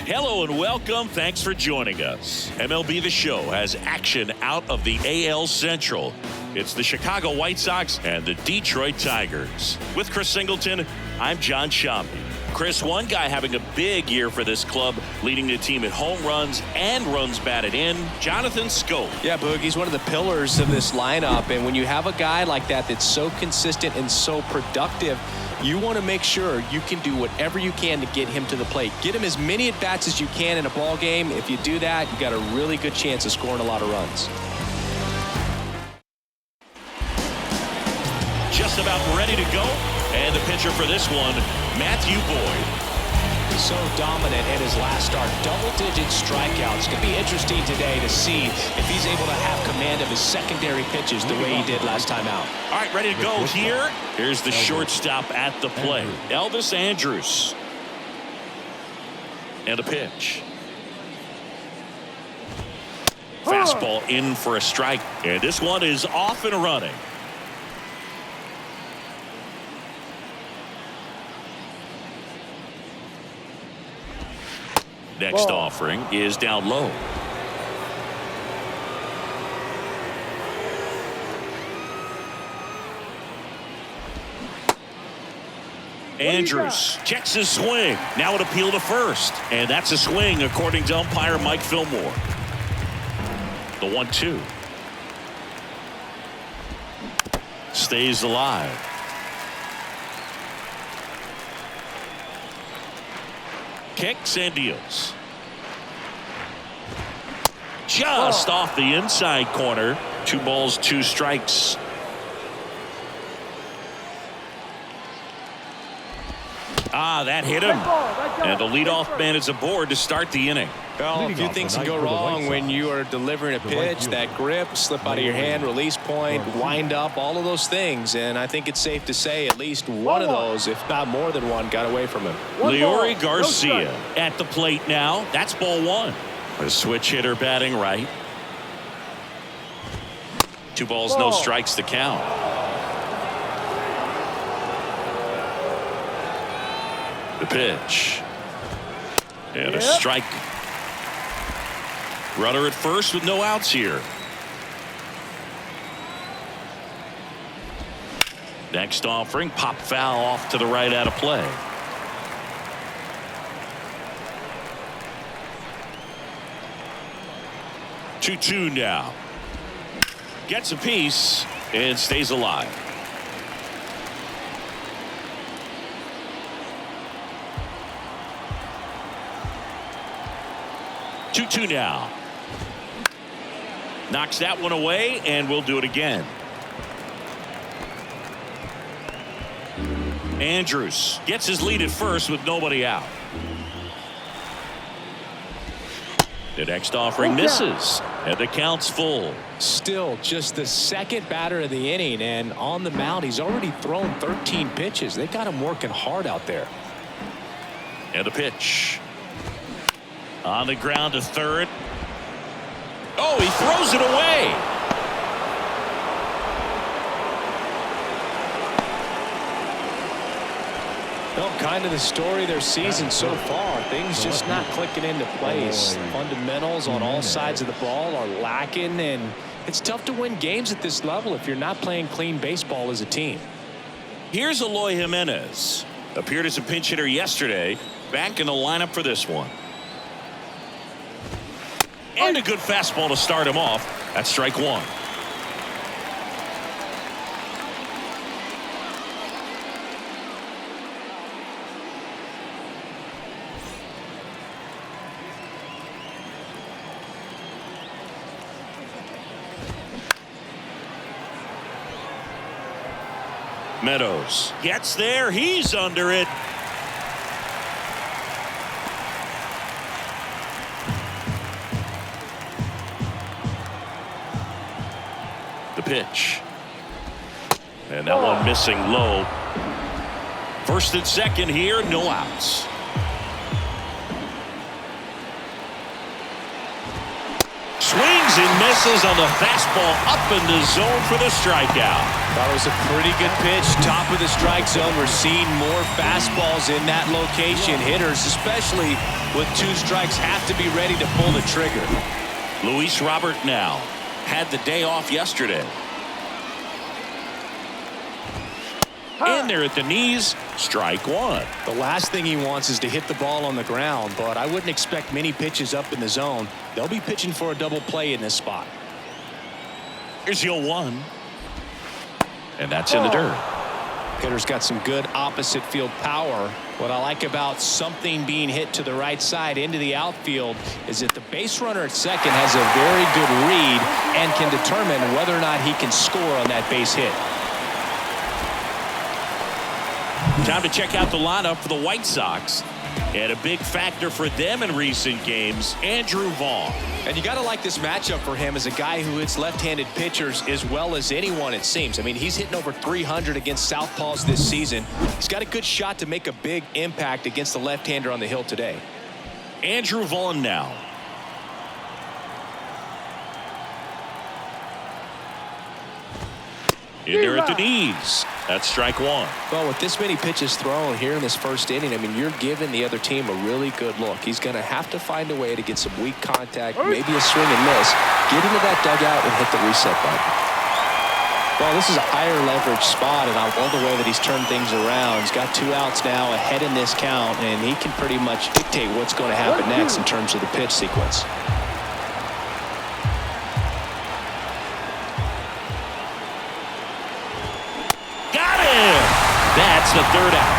Hello and welcome. Thanks for joining us. MLB The Show has action out of the AL Central. It's the Chicago White Sox and the Detroit Tigers. With Chris Singleton, I'm John Shambi. Chris, one guy having a big year for this club, leading the team in home runs and runs batted in, Jonathan Schoop. Yeah, Boog, he's one of the pillars of this lineup, and when you have a guy like that that's so consistent and so productive, you want to make sure you can do whatever you can to get him to the plate. Get him as many at-bats as you can in a ball game. If you do that, you got a really good chance of scoring a lot of runs. Just about ready to go, and the pitcher for this one, Matthew Boyd. So dominant in his last start, double-digit strikeouts. It's going to be interesting today to see if he's able to have command of his secondary pitches the way he did last time out. All right, ready to go here. Here's the shortstop at the plate, Elvis Andrus. And a pitch. Fastball in for a strike, and this one is off and running. Next offering is down low. Andrus checks his swing. Now an appeal to first. And that's a swing according to umpire Mike Fillmore. The 1-2. Stays alive. Kicks and deals. Just off the inside corner. 2 balls, 2 strikes. That hit him. And the leadoff man is aboard to start the inning. Well, a few things can go wrong when you are delivering a pitch. That grip, slip out of your hand, release point, wind up, all of those things. And I think it's safe to say at least one of those, if not more than one, got away from him. Leori Garcia at the plate now. That's ball 1. A switch hitter batting right. 2 balls, no strikes to count. The pitch. And a strike. Runner at first with no outs here. Next offering, pop foul off to the right out of play. Two now. Gets a piece and stays alive. Two now. Knocks that one away, and we'll do it again. Andrus gets his lead at first with nobody out. The next offering misses, and the count's full. Still just the second batter of the inning, and on the mound, he's already thrown 13 pitches. They got him working hard out there. And a pitch. On the ground to third. Oh, he throws it away. Well, kind of the story of their season so far. Things just not clicking into place. Fundamentals on all sides of the ball are lacking, and it's tough to win games at this level if you're not playing clean baseball as a team. Here's Eloy Jimenez. Appeared as a pinch hitter yesterday. Back in the lineup for this one. And a good fastball to start him off. That's strike 1. Meadows gets there. He's under it. The pitch. And that one missing low. First and second here, no outs. Swings and misses on the fastball up in the zone for the strikeout. That was a pretty good pitch. Top of the strike zone. We're seeing more fastballs in that location. Hitters, especially with 2 strikes, have to be ready to pull the trigger. Luis Robert now had the day off yesterday. In there at the knees, strike 1. The last thing he wants is to hit the ball on the ground, but I wouldn't expect many pitches up in the zone. They'll be pitching for a double play in this spot. Here's the 0-1. And that's in the dirt. Hitter's got some good opposite field power. What I like about something being hit to the right side into the outfield is that the base runner at second has a very good read and can determine whether or not he can score on that base hit. Time to check out the lineup for the White Sox. And a big factor for them in recent games, Andrew Vaughn. And you got to like this matchup for him as a guy who hits left-handed pitchers as well as anyone, it seems. I mean, he's hitting over 300 against southpaws this season. He's got a good shot to make a big impact against the left-hander on the hill today. Andrew Vaughn now. In there at the knees. That's strike 1. Well, with this many pitches thrown here in this first inning, I mean, you're giving the other team a really good look. He's going to have to find a way to get some weak contact, maybe a swing and miss, get into that dugout and hit the reset button. Well, this is a higher leverage spot, and I love the way that he's turned things around. He's got 2 outs now ahead in this count, and he can pretty much dictate what's going to happen next in terms of the pitch sequence. That's the 3rd out.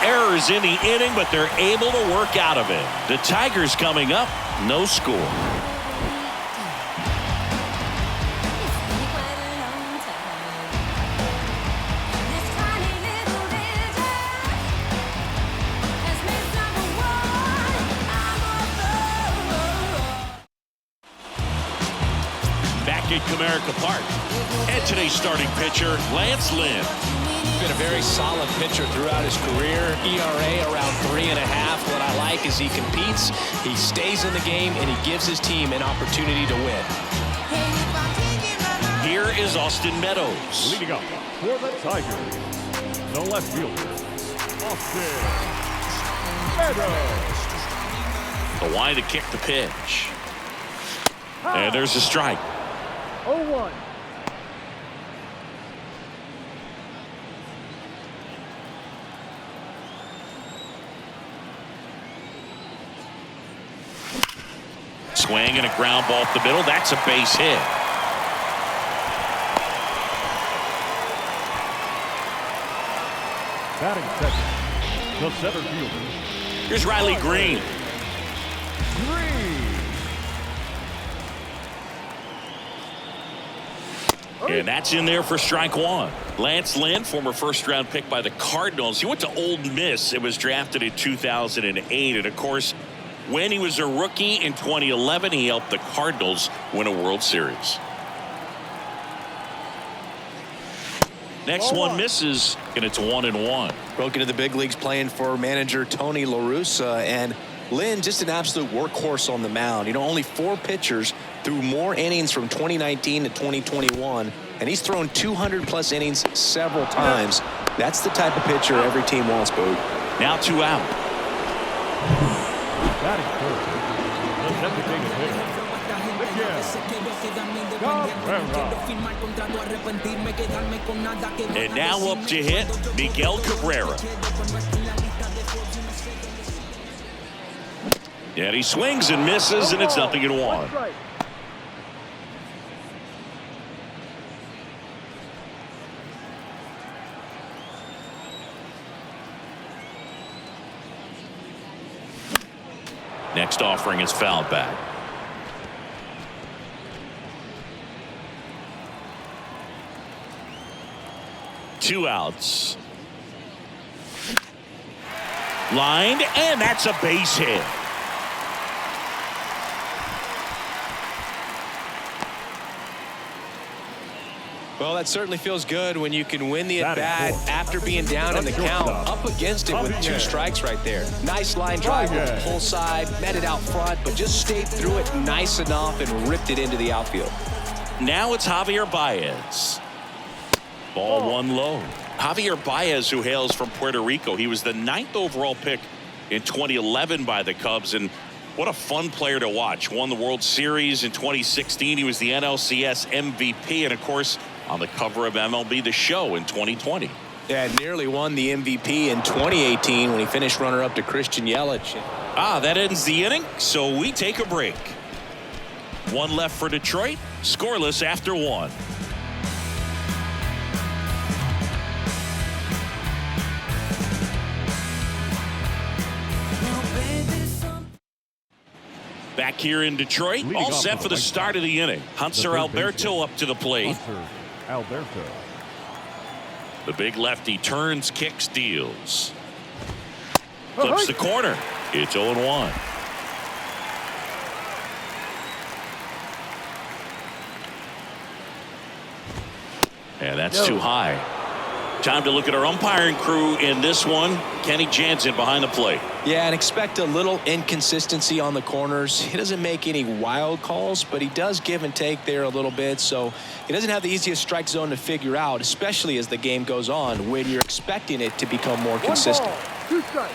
2 errors in the inning, but they're able to work out of it. The Tigers coming up, no score. Back at Comerica Park. And today's starting pitcher, Lance Lynn. Been a very solid pitcher throughout his career. ERA around 3.5. What I like is he competes, he stays in the game, and he gives his team an opportunity to win. Here is Austin Meadows. Leading up for the Tigers, the left fielder, Austin Meadows. The line to kick the pitch. And there's a strike. 0-1. Swing and a ground ball up the middle. That's a base hit. Batting second, the center fielder. Here's Riley Green. And that's in there for strike 1. Lance Lynn, former first-round pick by the Cardinals. He went to Ole Miss. It was drafted in 2008. And, of course, when he was a rookie in 2011, he helped the Cardinals win a World Series. Next one misses, and it's 1-1. Broke into the big leagues playing for manager Tony La Russa, and Lynn just an absolute workhorse on the mound. You know, only 4 pitchers threw more innings from 2019 to 2021, and he's thrown 200-plus innings several times. That's the type of pitcher every team wants, Boog. Now 2 out. Batting third, the designated hitter, Cabrera. And now up to hit, Miguel Cabrera. And he swings and misses, and it's 0-1. Next offering is fouled back. Two outs. Lined, and that's a base hit. Well, that certainly feels good when you can win the at-bat after being down in the count, up against it with 2 strikes right there. Nice line drive with the pull side, met it out front, but just stayed through it nice enough and ripped it into the outfield. Now it's Javier Baez. Ball 1 low. Javier Baez, who hails from Puerto Rico, he was the 9th overall pick in 2011 by the Cubs, and what a fun player to watch. Won the World Series in 2016. He was the NLCS MVP, and of course on the cover of MLB The Show in 2020. Yeah, nearly won the MVP in 2018 when he finished runner-up to Christian Yelich. That ends the inning, so we take a break. 1 left for Detroit, scoreless after 1. Back here in Detroit, all set for the start of the inning. Hunter Alberto up to the plate. Alberto. The big lefty turns, kicks, deals. Flips the corner. It's 0-1. And that's too high. Time to look at our umpiring crew in this one. Kenny Jansen behind the plate. Yeah, and expect a little inconsistency on the corners. He doesn't make any wild calls, but he does give and take there a little bit, so he doesn't have the easiest strike zone to figure out, especially as the game goes on when you're expecting it to become more consistent. 1 ball, 2 strikes.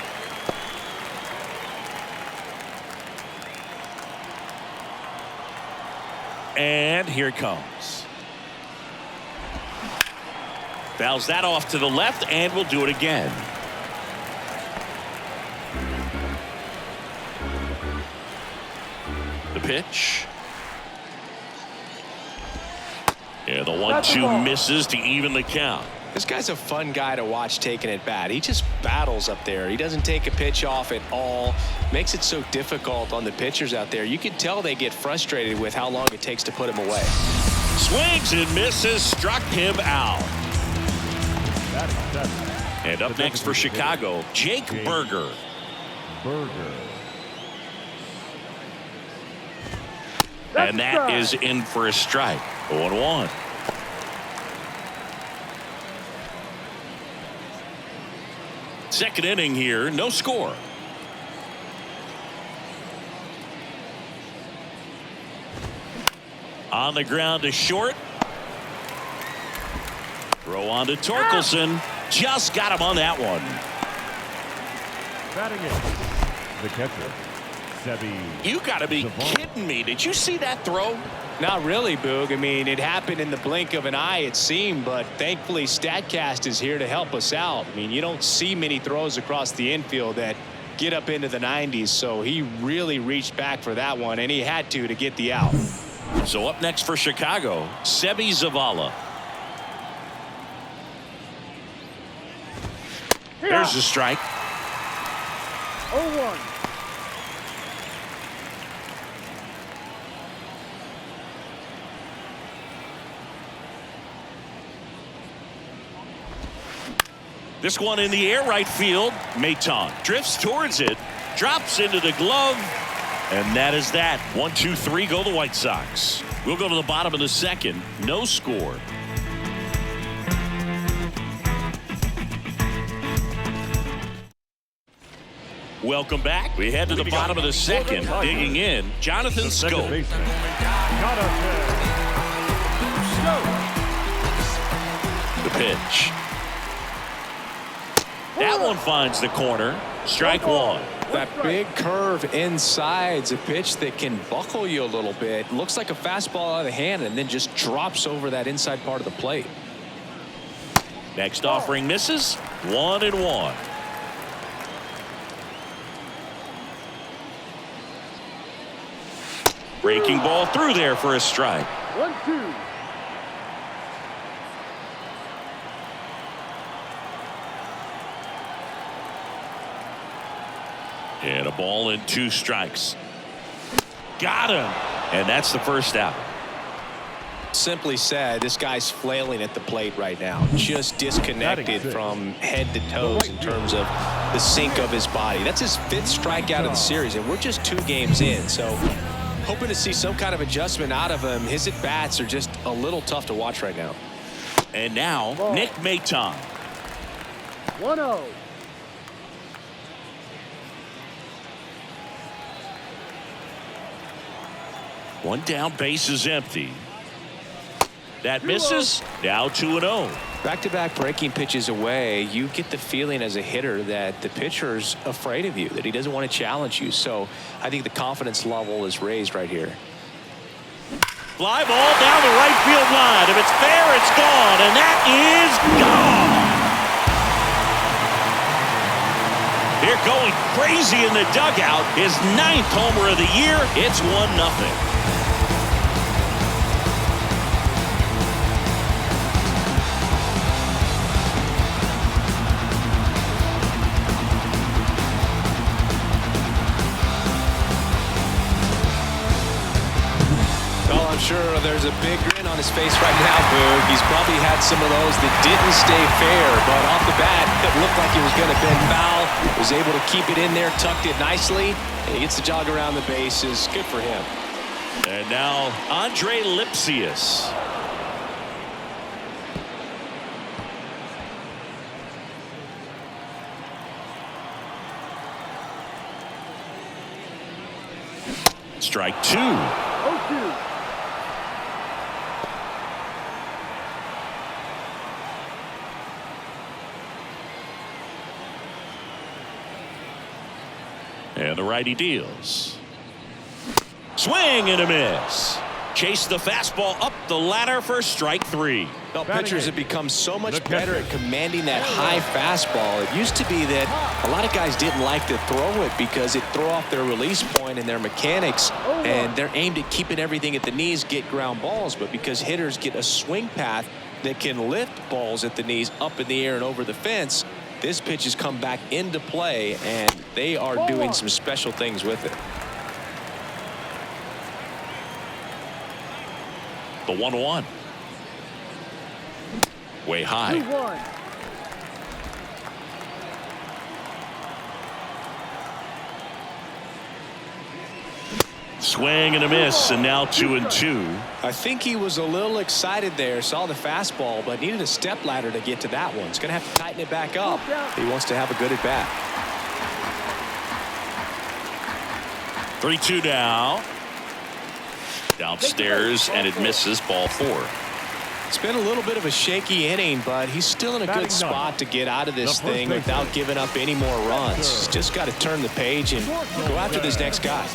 And here it comes. Fouls that off to the left, and we'll do it again. The pitch. Yeah, the 1-2 misses to even the count. This guy's a fun guy to watch taking at bat. He just battles up there. He doesn't take a pitch off at all. Makes it so difficult on the pitchers out there. You can tell they get frustrated with how long it takes to put him away. Swings and misses, struck him out. And up next for Chicago, Jake Burger. And that is in for a strike. 0-1. Second inning here, no score. On the ground to short. Throw on to Torkelson. Just got him on that one. Batting in, the catcher, Sebi. You got to be kidding me. Did you see that throw? Not really, Boog. I mean, it happened in the blink of an eye, it seemed, but thankfully StatCast is here to help us out. I mean, you don't see many throws across the infield that get up into the 90s, so he really reached back for that one, and he had to get the out. So up next for Chicago, Sebi Zavala. There's the strike. 0-1. This one in the air right field. Maton drifts towards it, drops into the glove, and that is that. 1-2-3 go the White Sox. We'll go to the bottom of the second. No score. Welcome back. We head to the bottom of the second. Digging in, Jonathan Scope. The pitch. That one finds the corner. Strike 1. That big curve inside's a pitch that can buckle you a little bit. Looks like a fastball out of the hand and then just drops over that inside part of the plate. Next offering misses. 1-1. Breaking ball through there for a strike. 1-2. And a ball and 2 strikes. Got him. And that's the first out. Simply said, this guy's flailing at the plate right now. Just disconnected from head to toes in terms of the sink of his body. That's his 5th strikeout of the series, and we're just 2 games in. So hoping to see some kind of adjustment out of him. His at-bats are just a little tough to watch right now. And now, Nick Maton. 1-0. One down, base is empty. That misses. Now 2-0. Back-to-back breaking pitches away, you get the feeling as a hitter that the pitcher's afraid of you, that he doesn't want to challenge you. So I think the confidence level is raised right here. Fly ball down the right field line. If it's fair, it's gone, and that is gone. They're going crazy in the dugout. His 9th homer of the year. It's 1-0. I'm sure there's a big grin on his face right now, Boog. He's probably had some of those that didn't stay fair, but off the bat, it looked like it was going to bend foul. Was able to keep it in there, tucked it nicely, and he gets the jog around the bases. Good for him. And now, Andre Lipsius. Strike 2. 0-2. And the righty deals. Swing and a miss. Chase the fastball up the ladder for strike 3. Well, pitchers have become so much better at commanding that high fastball. It used to be that a lot of guys didn't like to throw it because it threw off their release point and their mechanics, and they're aimed at keeping everything at the knees, get ground balls. But because hitters get a swing path that can lift balls at the knees up in the air and over the fence, this pitch has come back into play, and they are doing some special things with it. The 1-1. Way high. 2-1. Swing and a miss, and now 2-2. I think he was a little excited there, saw the fastball, but needed a step ladder to get to that one. He's going to have to tighten it back up. He wants to have a good at bat. 3-2 now. Downstairs, and it misses. Ball 4. It's been a little bit of a shaky inning, but he's still in a good spot to get out of this thing without giving up any more runs. He's just got to turn the page and go after this next guy.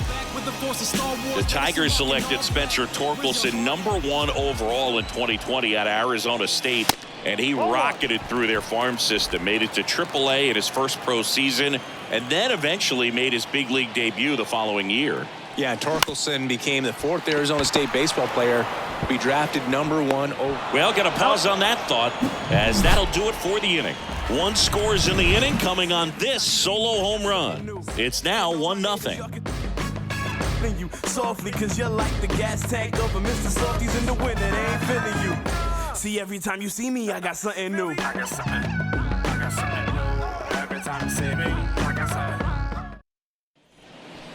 The Tigers selected Spencer Torkelson #1 overall in 2020 out of Arizona State, and he rocketed through their farm system, made it to AAA in his first pro season, and then eventually made his big league debut the following year. Yeah, Torkelson became the 4th Arizona State baseball player to be drafted #1 overall. Well, got to pause on that thought, as that'll do it for the inning. 1 scores in the inning coming on this solo home run. It's now 1-0. You softly, cause you're like the gas tank of a Mr. Softies in the winter. They ain't feeling you. See, every time you see me, I got something new. I got something new. Every time you see me, I got something.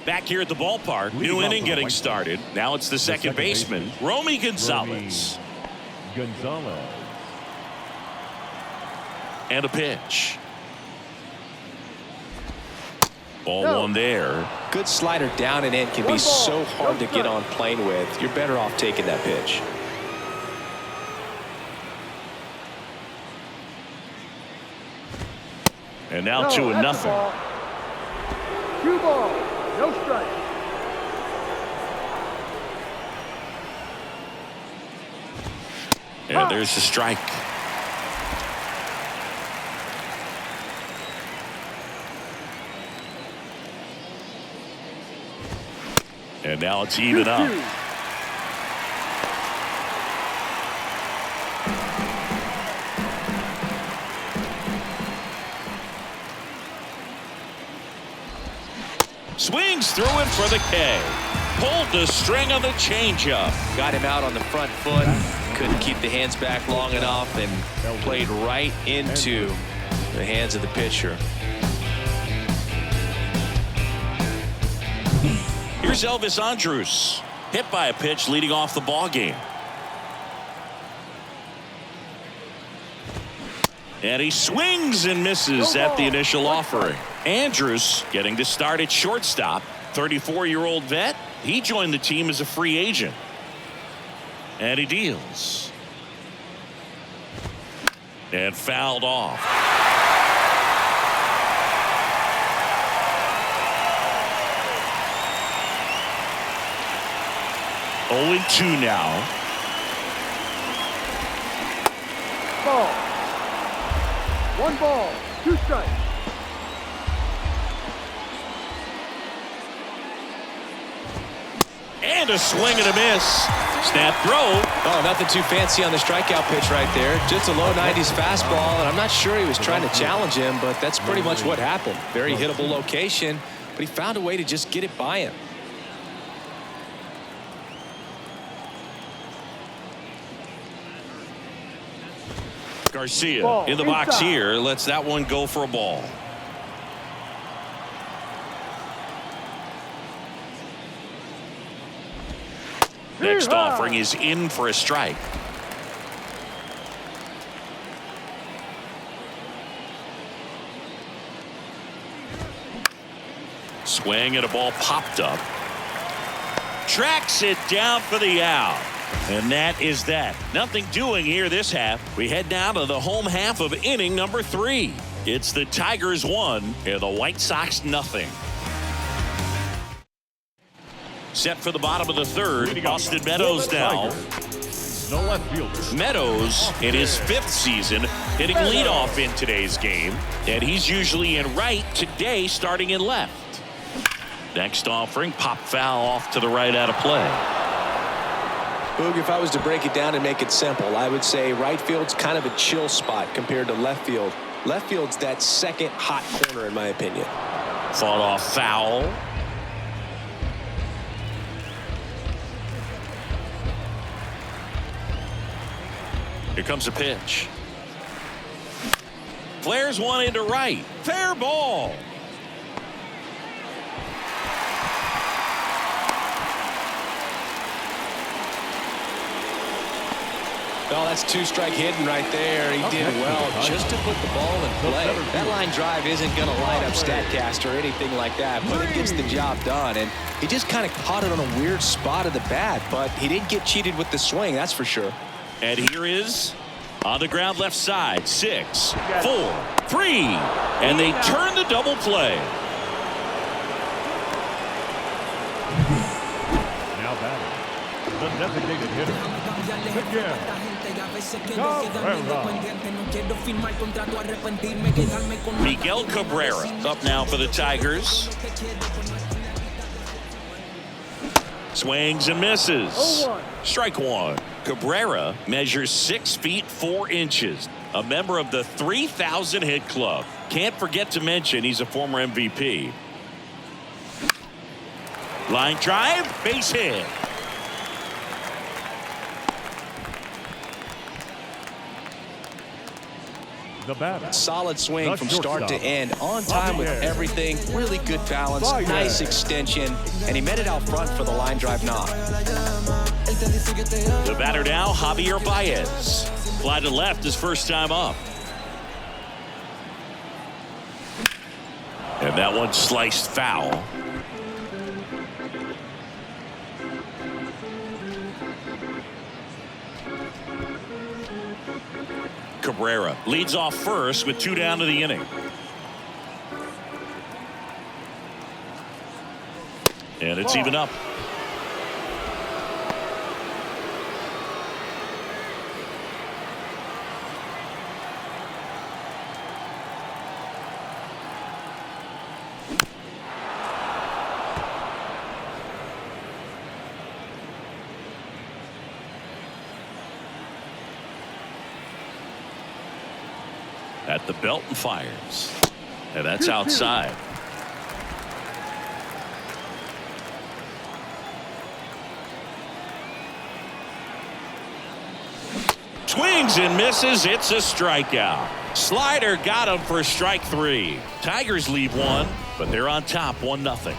Back here at the ballpark, new inning getting started. Now it's the second baseman, Romy Gonzalez. And a pitch. Ball 1 there. Good slider down and in can be so hard to get on plane with. You're better off taking that pitch. And now 2-0. 2 balls, no strike. And there's the strike. And now it's even up. Swings through him for the K. Pulled the string on the changeup. Got him out on the front foot. Couldn't keep the hands back long enough and played right into the hands of the pitcher. Here's Elvis Andrus, hit by a pitch leading off the ball game. And he swings and misses at the initial offering. Andrews getting to start at shortstop. 34-year-old vet. He joined the team as a free agent. And he deals. And fouled off. Oh, 2 now. Ball. 1 ball, 2 strikes. And a swing and a miss. Snap throw. Oh, nothing too fancy on the strikeout pitch right there. Just a low 90s fastball, and I'm not sure he was trying to challenge him, but that's pretty much what happened. Very hittable location, but he found a way to just get it by him. Garcia Ball, in the box inside. here. Lets that one go for a ball. Next offering is in for a strike. Swing and a ball popped up. Tracks it down for the out. And that is that. Nothing doing here this half. We head now to the home half of inning number 3. It's the Tigers 1 and the White Sox nothing. Set for the bottom of the 3rd. Austin Meadows now. No left fielder. Meadows in his 5th season hitting leadoff in today's game. And he's usually in right, today starting in left. Next offering, pop foul off to the right out of play. Boog, if I was to break it down and make it simple, I would say right field's kind of a chill spot compared to left field. Left field's that second hot corner in my opinion. Fought off foul. Here comes a pitch. Flares one into right. Fair ball. Well, that's 2-strike hitting right there. He did well just to put the ball in play. That line drive isn't going to line up StatCast or anything like that, but it gets the job done. And he just kind of caught it on a weird spot of the bat, but he didn't get cheated with the swing, that's for sure. And here is on the ground left side. 6, 4, 3. And they turn the double play. Now batting, the designated hitter. Miguel Cabrera up now for the Tigers. Swings and misses. 0-1. Strike one. Cabrera measures 6 feet 4 inches. A member of the 3,000 hit club. Can't forget to mention he's a former MVP. Line drive, base hit. The batter. Solid swing The from start to shortstop. end. On time with everything. Really good balance. Nice extension. And he met it out front for the line drive knock. The batter now, Javier Baez. Fly to left his first time up. And that one sliced foul. Cabrera leads off first with 2 down to the inning. And it's even up. At the belt and fires. And that's outside. Swings and misses. It's a strikeout. Slider got him for strike 3. Tigers lead 1, but they're on top 1-0.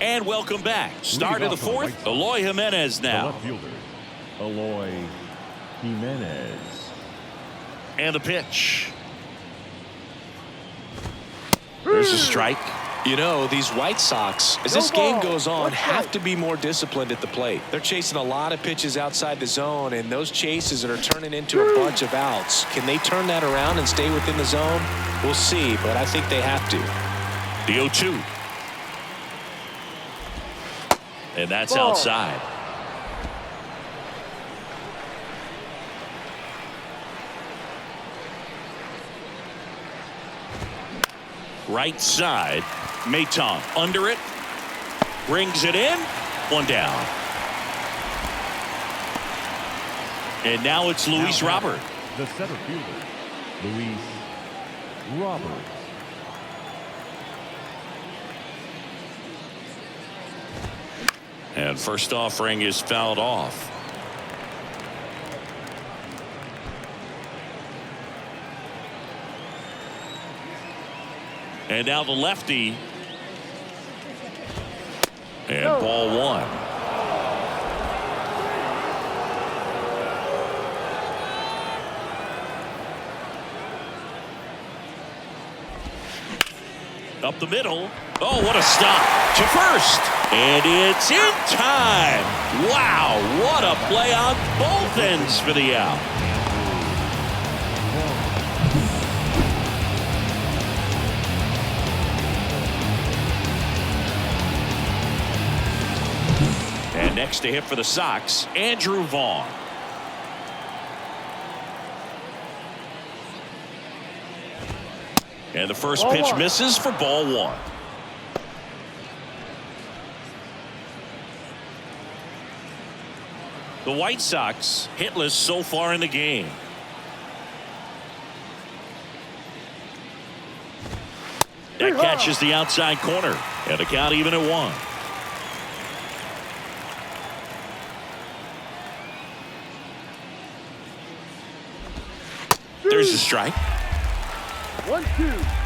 And welcome back. Start of the fourth. Right. Eloy Jimenez The now. left fielder, Eloy Jimenez. And the pitch. There's a strike. You know, these White Sox, as this game goes on, have to be more disciplined at the plate. They're chasing a lot of pitches outside the zone, and those chases are turning into a bunch of outs. Can they turn that around and stay within the zone? We'll see, but I think they have to. The 0-2. And that's outside. Right side. Maton under it. Brings it in. One down. And now it's Luis Robert. The center fielder, Luis Robert. And first offering is fouled off. And now the lefty. And ball one. Up the middle. Oh, what a stop to first. And it's in time. Wow, what a play on both ends for the out. And next to hit for the Sox, Andrew Vaughn. And the first pitch misses for ball one. The White Sox hitless so far in the game. That catches the outside corner. And the count even at one. There's a strike. 1-2.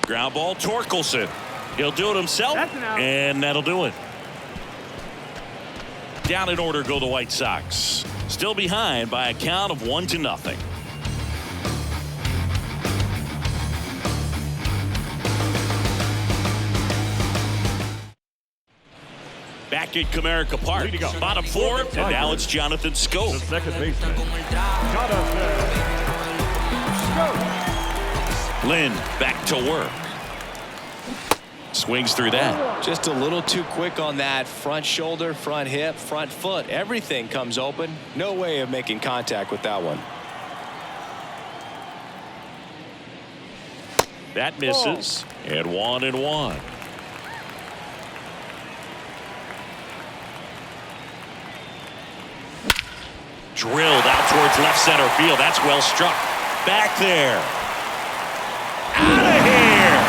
Ground ball, Torkelson. He'll do it himself, That's an out. and that'll do it. Down in order go the White Sox. Still behind by a count of 1-0. Back at Comerica Park, Leading up. bottom four, and now it's Jonathan The Scope. second baseman, Jonathan. Lynn back to work. Swings through that. Just a little too quick on that front shoulder, front hip, front foot. Everything comes open. No way of making contact with that one. That misses. And 1-1. Drilled out towards left center field. That's well struck. Back there. Out of here.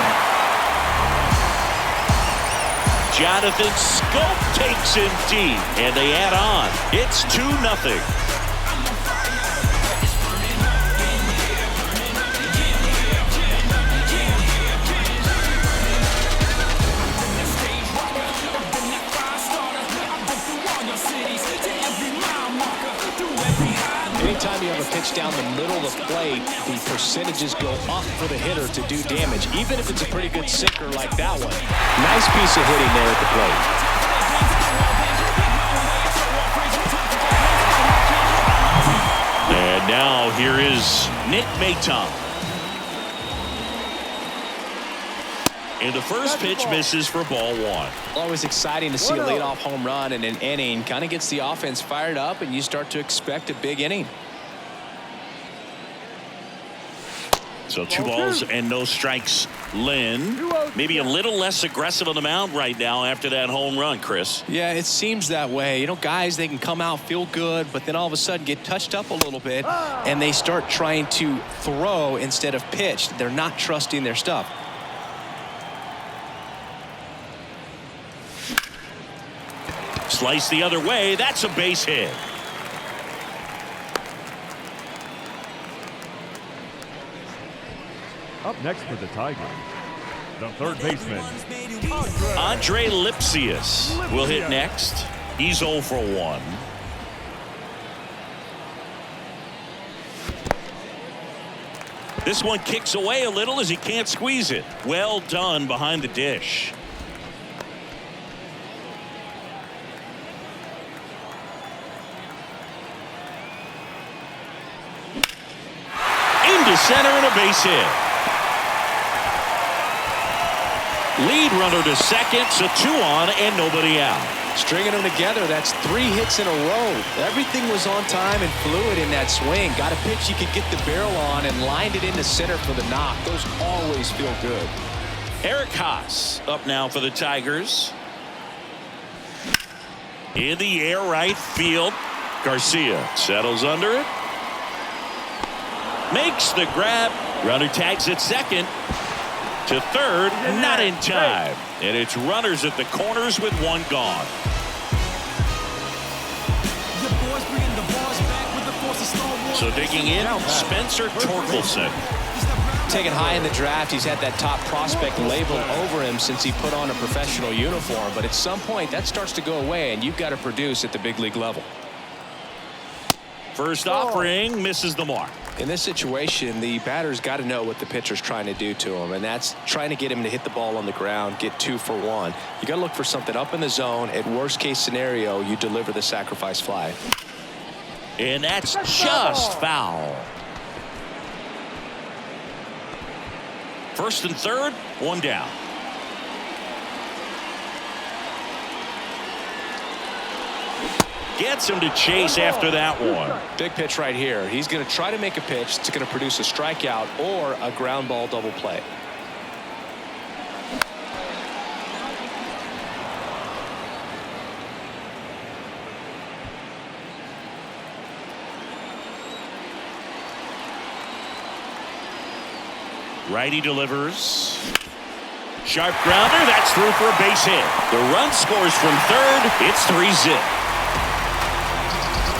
Jonathan Scope takes him deep. And they add on. It's 2-0. Anytime you have a pitch down the middle of the plate, the percentages go up for the hitter to do damage, even if it's a pretty good sinker like that one. Nice piece of hitting there at the plate. And now here is Nick Maton. And the first pitch misses for ball one. Always exciting to see a leadoff home run in an inning. Kind of gets the offense fired up, and you start to expect a big inning. So 2 balls and no strikes. Lynn, maybe a little less aggressive on the mound right now after that home run, Chris. Yeah, it seems that way. You know, guys, they can come out, feel good, but then all of a sudden get touched up a little bit, and they start trying to throw instead of pitch. They're not trusting their stuff. Slice the other way. That's a base hit. Up next for the Tigers, the third baseman, Andre Lipsius will hit next. He's 0 for 1. This one kicks away a little as he can't squeeze it. Well done behind the dish. Into center and a base hit. Lead runner to second, so 2 on and nobody out. Stringing them together, that's 3 hits in a row. Everything was on time and fluid in that swing. Got a pitch you could get the barrel on and lined it into center for the knock. Those always feel good. Eric Haas up now for the Tigers. In the air, right field. Garcia settles under it. Makes the grab. Runner tags at second. To third, not in time. And it's runners at the corners with 1 gone. So digging in, Spencer Torkelson. Taken high in the draft, he's had that top prospect labeled over him since he put on a professional uniform. But at some point, that starts to go away, and you've got to produce at the big league level. First offering misses the mark. In this situation, the batter's got to know what the pitcher's trying to do to him, and that's trying to get him to hit the ball on the ground, get 2 for 1. You got to look for something up in the zone. At worst case scenario, you deliver the sacrifice fly. And that's just foul. First and third, 1 down. Gets him to chase after that one. Big pitch right here. He's going to try to make a pitch that's going to produce a strikeout or a ground ball double play. Righty delivers. Sharp grounder. That's through for a base hit. The run scores from third. It's 3-zip.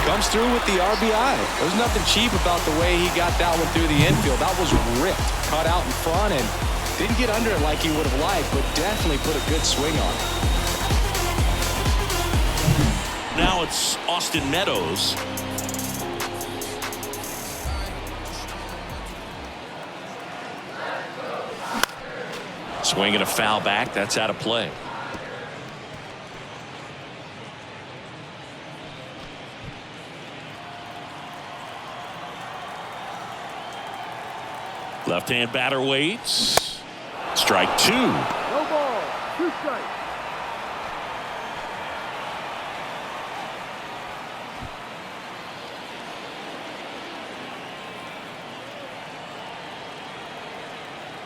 Comes through with the RBI. There's nothing cheap about the way he got that one through the infield. That was ripped. Caught out in front and didn't get under it like he would have liked, but definitely put a good swing on it. Now it's Austin Meadows. Swinging a foul back. That's out of play. Left-hand batter waits. Strike 2. No ball. 2 strikes.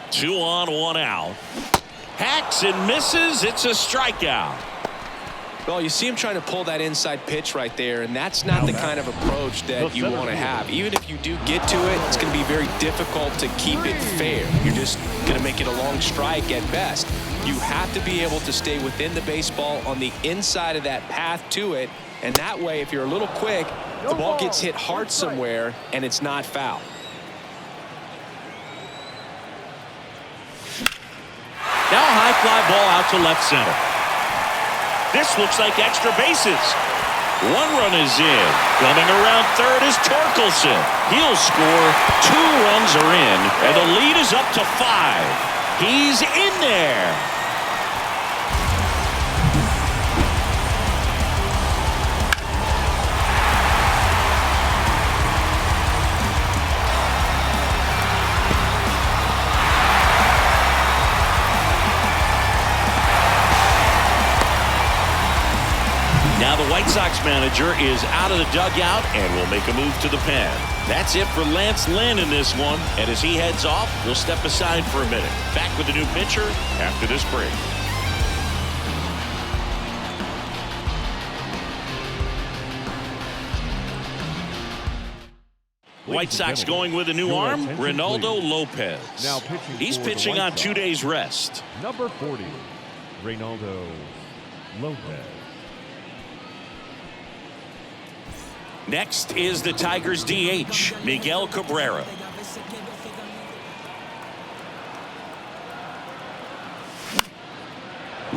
Two on, 1 out. Hacks and misses. It's a strikeout. Well, you see him trying to pull that inside pitch right there, and that's not the kind of approach that you want to have. Even if you do get to it, it's going to be very difficult to keep it fair. You're just going to make it a long strike at best. You have to be able to stay within the baseball on the inside of that path to it, and that way, if you're a little quick, the ball gets hit hard somewhere, and it's not foul. Now a high fly ball out to left center. This looks like extra bases. 1 run is in. Coming around third is Torkelson. He'll score. 2 runs are in, and the lead is up to 5. He's in there. Now the White Sox manager is out of the dugout and will make a move to the pen. That's it for Lance Lynn in this one. And as he heads off, we'll step aside for a minute. Back with the new pitcher after this break. White Sox going with a new arm, Reynaldo Lopez. Now pitching He's for the pitching White on 2 Sox. days rest. Number 40, Reynaldo Lopez. Next is the Tigers DH, Miguel Cabrera.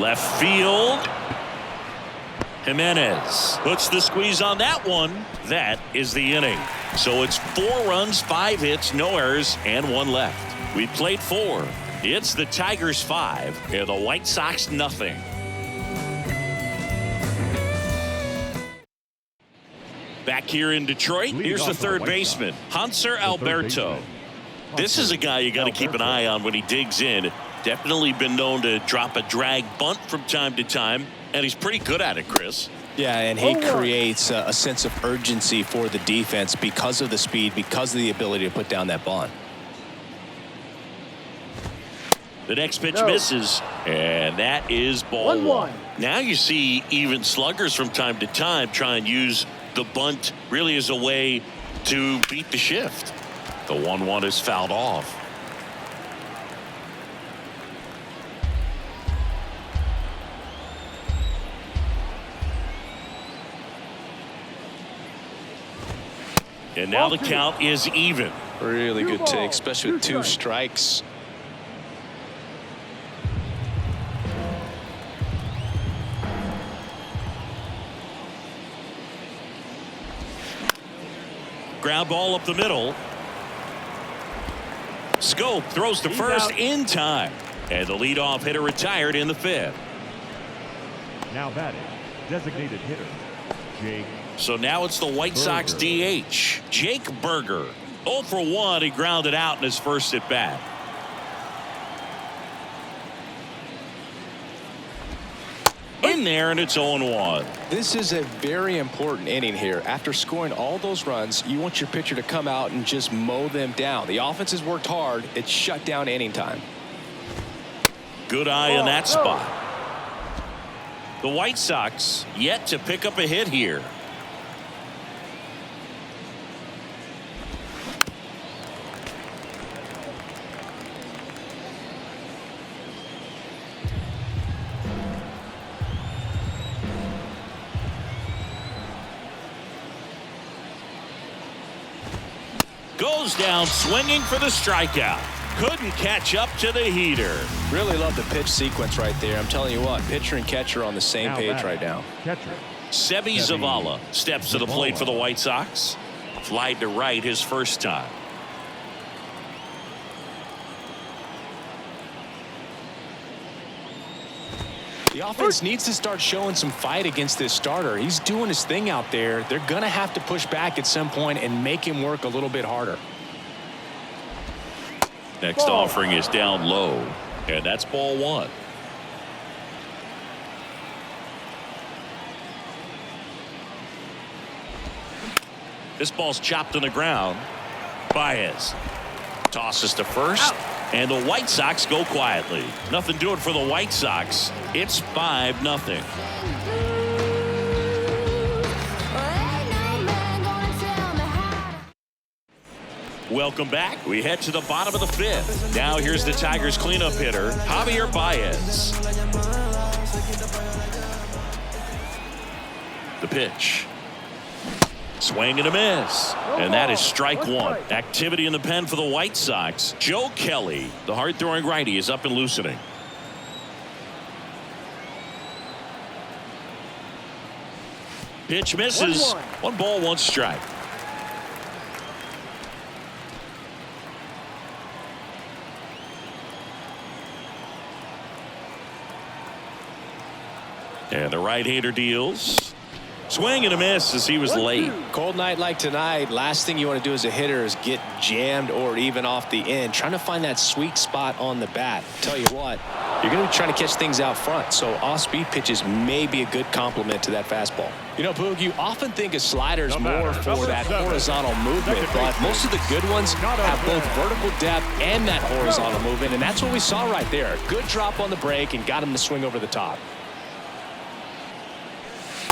Left field. Jimenez puts the squeeze on that one. That is the inning. So it's 4 runs, 5 hits, no errors, and 1 left. We played 4. It's the Tigers 5 and the White Sox nothing. Back here in Detroit, here's the third baseman, Hanser Alberto. This is a guy you got to keep an eye on when he digs in. Definitely been known to drop a drag bunt from time to time, and he's pretty good at it, Chris. Yeah, and he creates a sense of urgency for the defense because of the speed, because of the ability to put down that bunt. The next pitch misses, and that is ball 1. Now you see even sluggers from time to time try and use the bunt really as a way to beat the shift. The 1-1 is fouled off. And now the count is even. Really good take, especially with 2 strikes. Ground ball up the middle. Scope throws to first in time. And the leadoff hitter retired in the 5th. Now batting, designated hitter, Jake. So now it's the White Sox DH, Jake Burger. 0 for 1, he grounded out in his first at bat. In there, and it's 0-1. This is a very important inning here. After scoring all those runs, you want your pitcher to come out and just mow them down. The offense has worked hard. It's shut down inning time. Good eye in that spot. The White Sox yet to pick up a hit here. Goes down swinging for the strikeout. Couldn't catch up to the heater. Really love the pitch sequence right there. I'm telling you what, pitcher and catcher are on the same page right now. Catcher. Sebi Zavala steps to the plate for the White Sox. Flied to right his first time. The offense needs to start showing some fight against this starter. He's doing his thing out there. They're going to have to push back at some point and make him work a little bit harder. Next offering is down low, and that's ball 1. This ball's chopped on the ground. Baez tosses to first. And the White Sox go quietly. Nothing doing for the White Sox. It's 5-0. Welcome back. We head to the bottom of the 5th. Now here's the Tigers cleanup hitter, Javier Baez. The pitch. Swing and a miss. And that is strike 1. Activity in the pen for the White Sox. Joe Kelly, the hard-throwing righty, is up and loosening. Pitch misses. 1 ball, 1 strike. And the right-hander deals. Swing and a miss as he was late. Cold night like tonight, last thing you want to do as a hitter is get jammed or even off the end. Trying to find that sweet spot on the bat. Tell you what, you're going to be trying to catch things out front, so off-speed pitches may be a good complement to that fastball. You know, Boog, you often think of sliders more for that horizontal movement, but most of the good ones have both vertical depth and that horizontal movement, and that's what we saw right there. Good drop on the break and got him to swing over the top.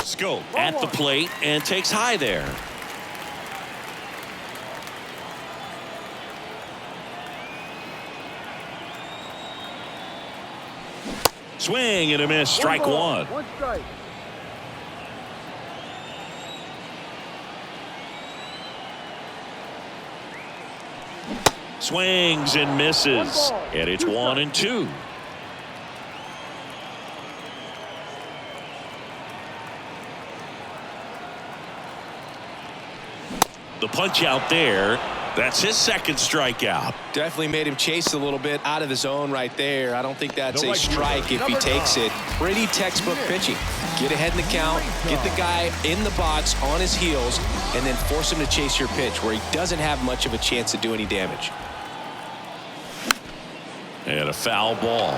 Scope at the plate and takes high there. Swing and a miss. Strike 1. 1 strike. Swings and misses. And it's 1-2. The punch out there. That's his second strikeout. Definitely made him chase a little bit out of the zone right there. I don't think that's a strike if he takes it. Pretty textbook pitching. Get ahead in the count, get the guy in the box on his heels, and then force him to chase your pitch where he doesn't have much of a chance to do any damage. And a foul ball.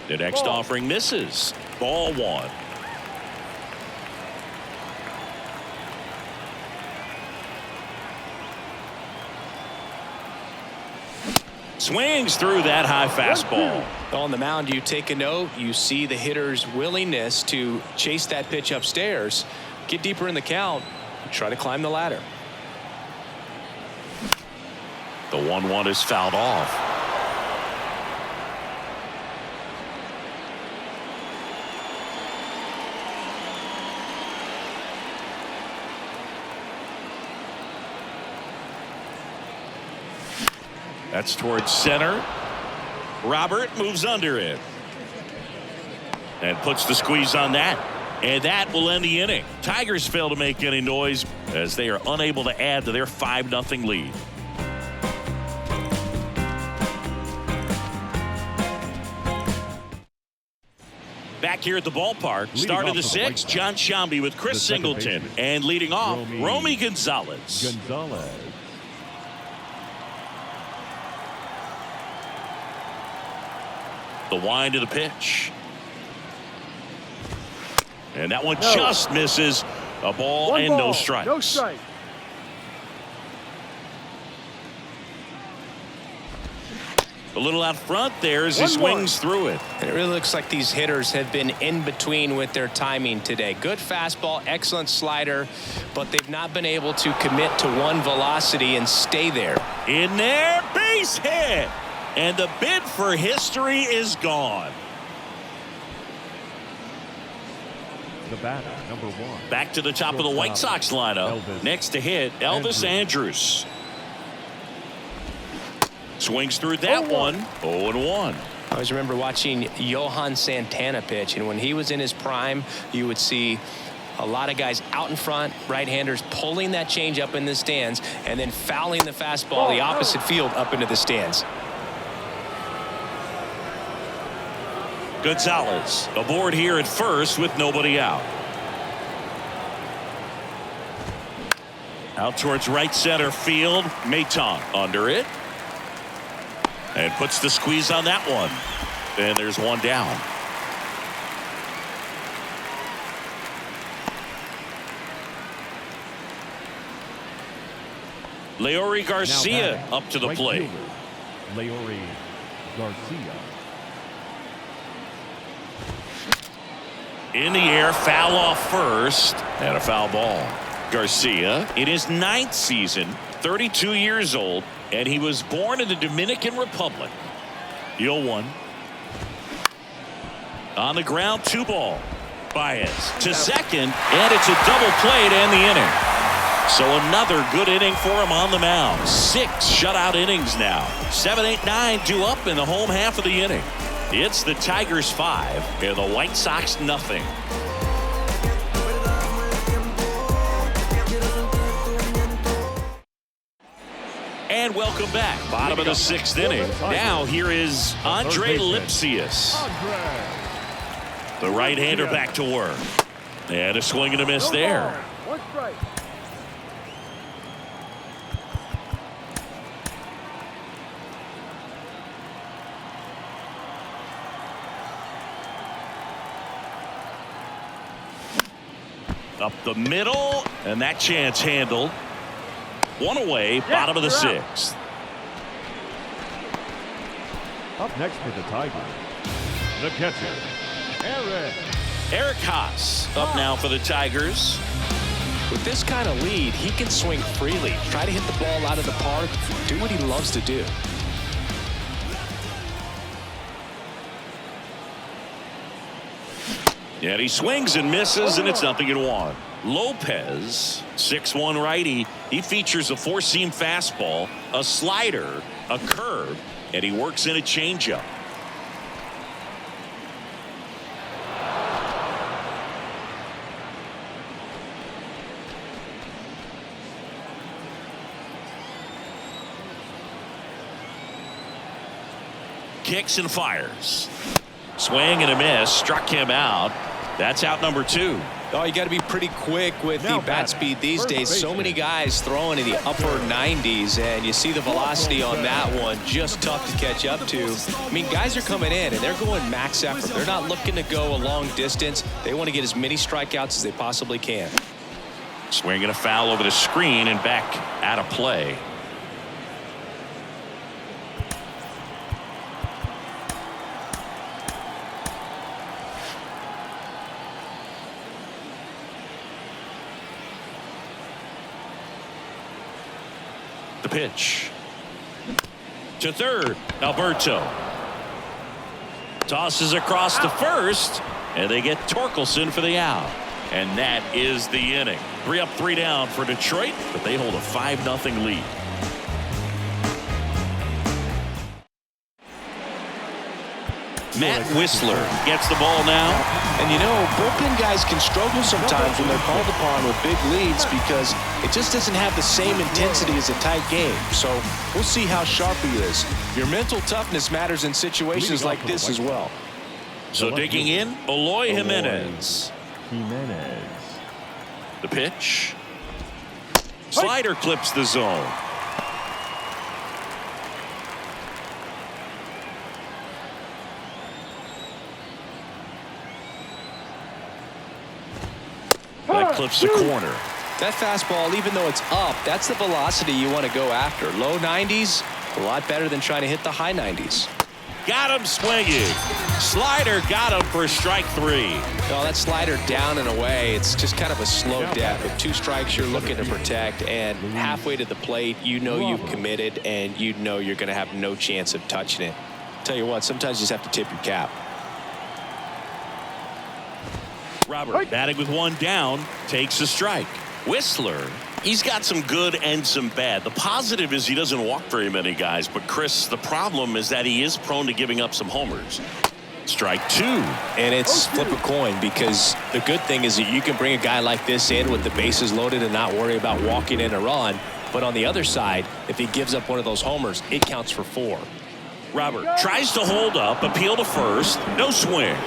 The next offering misses. Ball one. Swings through that high fastball. On the mound, you take a note. You see the hitter's willingness to chase that pitch upstairs, get deeper in the count, try to climb the ladder. The 1-1 is fouled off. That's towards center. Robert moves under it and puts the squeeze on that, and that will end the inning. Tigers fail to make any noise as they are unable to add to their 5-0 lead. Back here at the ballpark, start of the sixth, John Shambi with Chris Singleton, and leading off, Romy Gonzalez. The wind of the pitch. And that one just misses. A ball and no strikes. No strike. A little out front there as he swings through it. And it really looks like these hitters have been in between with their timing today. Good fastball, excellent slider, but they've not been able to commit to one velocity and stay there. In there, base hit. And the bid for history is gone. The batter, number 1. Back to the top of the White Sox lineup. Next to hit, Elvis Andrus. Swings through that one. 0-1. I always remember watching Johan Santana pitch, and when he was in his prime, you would see a lot of guys out in front, right-handers pulling that change up in the stands, and then fouling the fastball the opposite field up into the stands. Gonzalez aboard here at first with nobody out. Out towards right center field. Maton under it. And puts the squeeze on that one. And there's one down. Leori Garcia up to the plate. Leori Garcia. In the air, foul off first, and a foul ball. Garcia in his 9th season, 32 years old, and he was born in the Dominican Republic. 0-1. On the ground, 2 ball. Baez to second, and it's a double play to end the inning. So another good inning for him on the mound. 6 shutout innings now. 7, 8, 9 due up in the home half of the inning. It's the Tigers 5 and the White Sox nothing. And welcome back. Bottom of the 6th inning. Now here is Andre Lipsius. The right-hander back to work. And a swing and a miss there. 1 strike. Up the middle, and that chance handled. 1 away, bottom of the 6th. Up next for the Tigers, the catcher, Eric Haas up now for the Tigers. With this kind of lead, he can swing freely, try to hit the ball out of the park, do what he loves to do. And he swings and misses, and it's 0-1. Lopez, 6'1" righty. He features a four-seam fastball, a slider, a curve, and he works in a changeup. Kicks and fires. Swing and a miss. Struck him out. That's out number 2. Oh, you got to be pretty quick with the bat speed these days. So many guys throwing in the upper 90s, and you see the velocity on that one. Just tough to catch up to. I mean, guys are coming in, and they're going max effort. They're not looking to go a long distance. They want to get as many strikeouts as they possibly can. Swinging a foul over the screen and back out of play. The pitch to third. Alberto tosses across to first, and they get Torkelson for the out, and that is the inning. 3 up, 3 down for Detroit, but they hold a 5-0 lead. Matt Whistler gets the ball now. And you know, bullpen guys can struggle sometimes when they're called upon with big leads because it just doesn't have the same intensity as a tight game. So we'll see how sharp he is. Your mental toughness matters in situations like this as well. So digging in, Eloy Jimenez. The pitch. Slider clips the zone. That clips the corner. That fastball, even though it's up, that's the velocity you want to go after. Low 90s, a lot better than trying to hit the high 90s. Got him swinging. Slider got him for strike 3. No, that slider down and away, it's just kind of a slow death. With 2 strikes, you're looking to protect, and halfway to the plate, you know you've committed, and you know you're going to have no chance of touching it. Tell you what, sometimes you just have to tip your cap. Robert batting with 1 down, takes a strike. Whistler, he's got some good and some bad. The positive is he doesn't walk very many guys, but Chris, the problem is that he is prone to giving up some homers. Strike 2. And it's flip a coin, because the good thing is that you can bring a guy like this in with the bases loaded and not worry about walking in a run. But on the other side, if he gives up one of those homers, it counts for 4. Robert tries to hold up, appeal to first, no swing.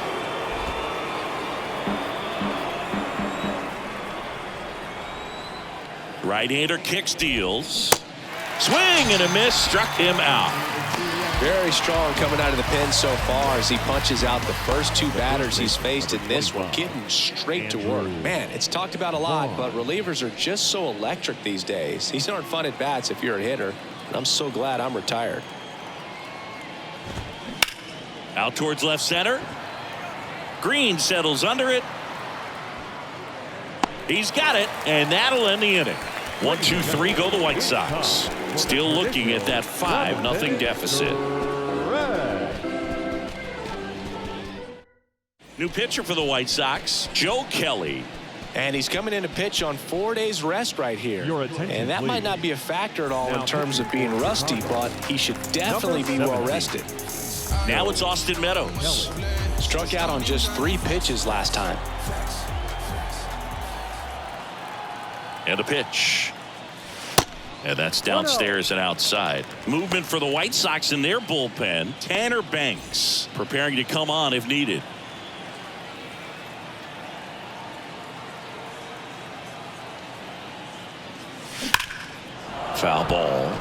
Right-hander kicks, deals. Swing and a miss, struck him out. Very strong coming out of the pen so far as he punches out the first 2 batters he's faced in this one, getting straight to work. Man, it's talked about a lot, but relievers are just so electric these days. These aren't fun at bats if you're a hitter, and I'm so glad I'm retired. Out towards left center. Green settles under it. He's got it, and that'll end the inning. 1, 2, 3 go the White Sox. Still looking at that 5-0 deficit. New pitcher for the White Sox, Joe Kelly. And he's coming in to pitch on 4 days rest right here. And that might not be a factor at all in terms of being rusty, but he should definitely be well rested. Now it's Austin Meadows. Struck out on just 3 pitches last time. And a pitch. And that's downstairs and outside. Movement for the White Sox in their bullpen. Tanner Banks preparing to come on if needed. Foul ball.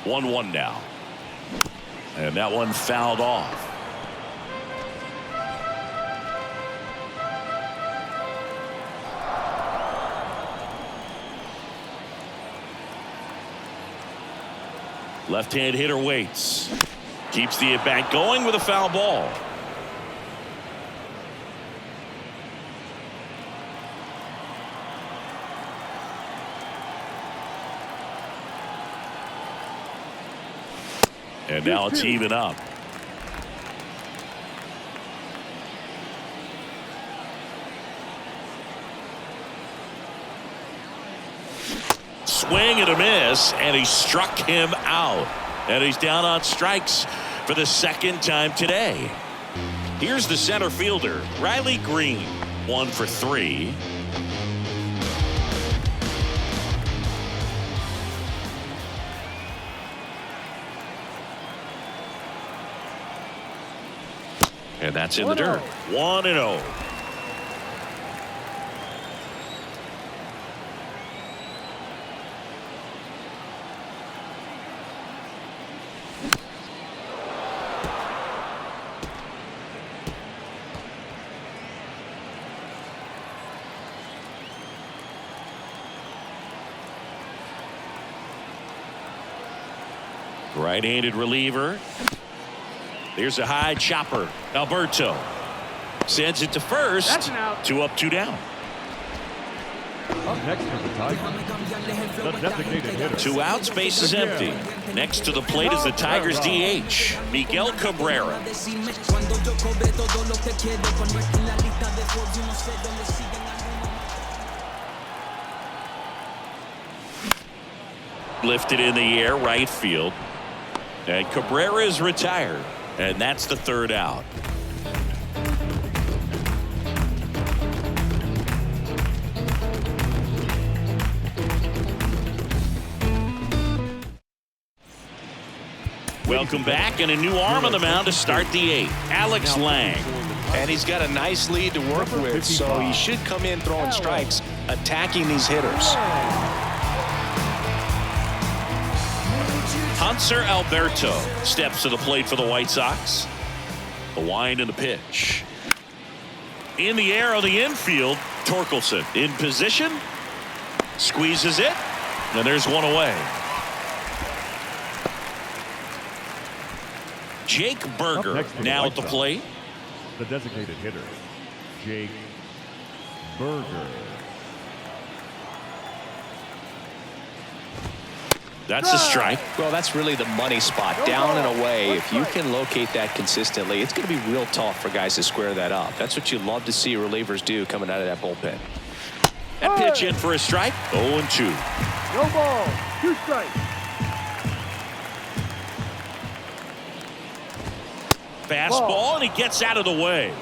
One now. And that one fouled off. Left-hand hitter waits. Keeps the at-bat going with a foul ball. And now it's even up. Swing and a miss, and he struck him out. And he's down on strikes for the second time today. Here's the center fielder, Riley Green, 1 for 3. And that's in the dirt. 1-0. Right-handed reliever. There's a high chopper. Alberto sends it to first. That's an out. 2 up, 2 down. Up next for the Tigers, the designated hitter. 2 outs, base is empty. Next to the plate is the Tigers DH, Miguel Cabrera. Lifted in the air, right field. And Cabrera is retired. And that's the 3rd out. Welcome back, and a new arm on the mound to start the 8th. Alex Lang. And he's got a nice lead to work with, so he should come in throwing strikes, attacking these hitters. Hanser Alberto steps to the plate for the White Sox. The wind and the pitch. In the air on the infield, Torkelson in position. Squeezes it. And there's one away. Jake Berger now at the plate. The designated hitter, Jake Berger. That's a strike. Well, that's really the money spot, down and away. If you can locate that consistently, it's going to be real tough for guys to square that up. That's what you love to see relievers do coming out of that bullpen. That pitch in for a strike. 0-2. No ball. 2 strikes. Fastball, and he gets out of the way.